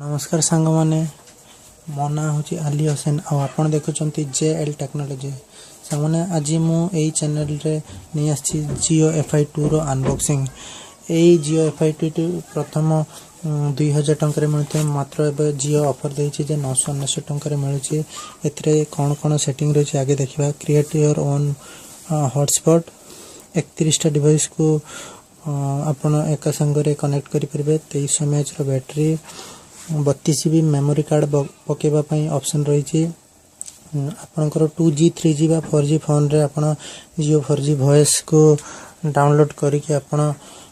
नमस्कार सांग माने मो ना हूँ आली हसन आपड़ देखुं JL टेक्नोलॉजी सांग मैंने आज मुझे चैनल रे नहीं आसी JioFi2 रो अनबॉक्सिंग यही JioFi2 प्रथम 2000 टंका मिलते मात्र एवं जियो ऑफर देती 999 टंका मिलूँ ए कौन कौन सेटिंग रही आगे देखा क्रिएट योर ओन हॉटस्पॉट 31टा डिवाइस को आपण एक संगे कनेक्ट करेंगे 2300 mAh रो बैटरी 32 GB मेमोरी कार्ड पकेवाई ऑप्शन रही आपणकर 2G 3G बा 4G फोन रे आपण जियो 4G वॉइस को डाउनलोड करके आपण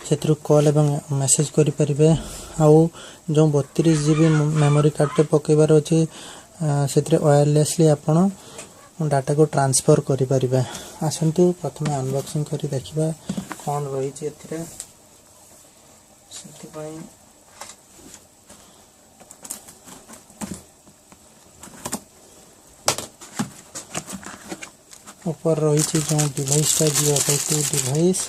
से कॉल एवं मेसेज करें आउ जो 32 GB मेमोरी कार्ड पकेबार अच्छे से वायरलेसली आपण डाटा को ट्रांसफर करें आसतु प्रथम अनबॉक्सिंग कर देखा कौन रही ऊपर रही जो डिवाइसटा JioFi2 डिवाइस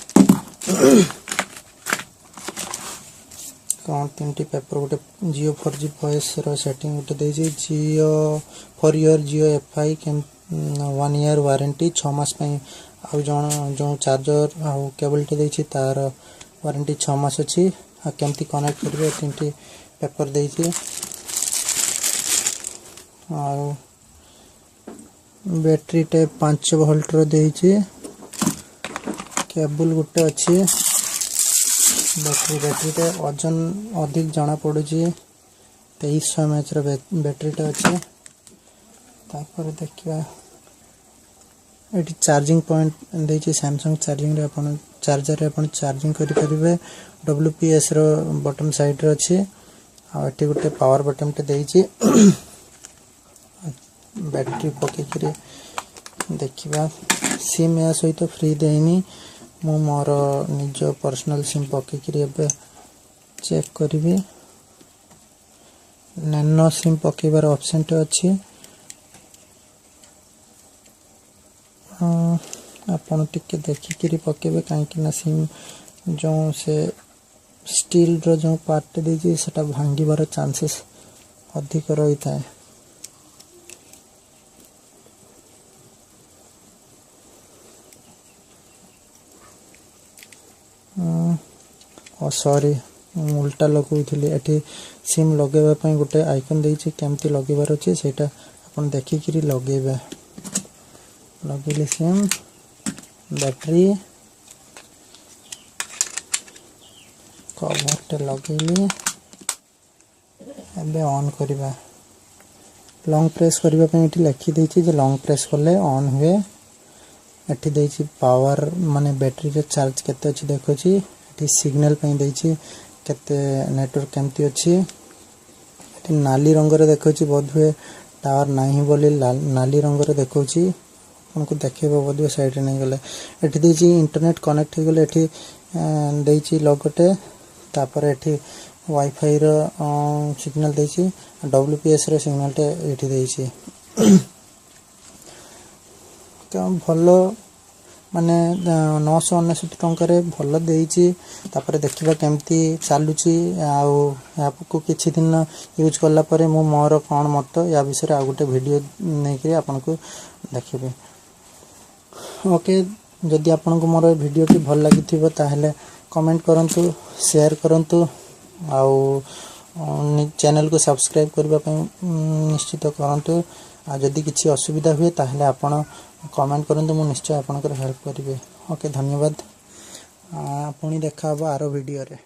कौन 3टी पेपर गोटे जियो 4G वॉइस रो सेटिंग गोटे देजी Jio for your JioFi 1 year warranty 6 मास आउ जो चार्जर आउ केबल टे देछि तार वारंटी 6 मास अछि आ केमती कनेक्ट करबे 3टी पेपर देछि आउ बैटरी टे 5 वोल्ट रो देछि केबल गुटे अछि बैटरी टे वजन अधिक जाना पड़ुछि 2300 mAh रो बैटरी टे अछि तापर देखिया एटी चार्जिंग पॉइंट देछि सैमसंग चार्जिंग रे अपन चार्जर रे अपन चार्जिंग करि परिबे WPS रो बटन साइड रे अछि आ एटी गुटे पावर बटन टे देछि बैटरी पके देखा सिम या सहित फ्री देनी मु मोर निज पर्सनल सिम पके चेक करी नैनो सिम पकेबार ऑप्शन टे अच्छी आपन टिके देखिकी पकेबे कहीं सिम जो से स्टील रो जो पार्ट देछि सेटा भांगीबार चांसेस अधिक रही था सॉरी उल्टा लगौली एटी सिम लगेवा गोटे आइकन देछि केमती लगेबार अछि सेटा अपन देखिकी लगेबे लगेली सिम बैटरी कवर टे लगेली एबे ऑन करबा लॉन्ग प्रेस करबा पे एटी लिखि देछि जे लॉन्ग प्रेस करले ऑन हुए एटी देछि पावर माने बैटरी रे चार्ज केते अछि देखोछि एटी सिग्नल पे देछि केते नेटवर्क केमती अछि एटी नाली रंग रे देखोछि बोध हुए टावर नाही बोली नाली रंग रे देखोछि हमको देखेबो बोध हुए साइड रे नहीं गले एटी देछि इंटरनेट कनेक्ट हो गले एटी देछि लोगोटे तापर एटी वाईफाई रो सिग्नल देछि WPS रो सिग्नल टे एटी देछि भलो माने 999 टंका रे भलो देछि तापर देखिबा केमती चालुची आउ आपको किछि दिन यूज करला परे मो मोर कोन मत या विषय आ गोटे वीडियो नै कि आपन को देखिबे ओके जदि आपन को मोर वीडियो टी भल लागिथिबो ताहले कमेंट करंतु शेयर करंतु आउ चैनल को सब्सक्राइब करबा पय निश्चित करंतु आ जदि किछि असुविधा हुए ताहले आपन कमेंट करंतु मु निश्चय आपनकर हेल्प करिवे ओके धन्यवाद पुणी देखा आरो वीडियो रे।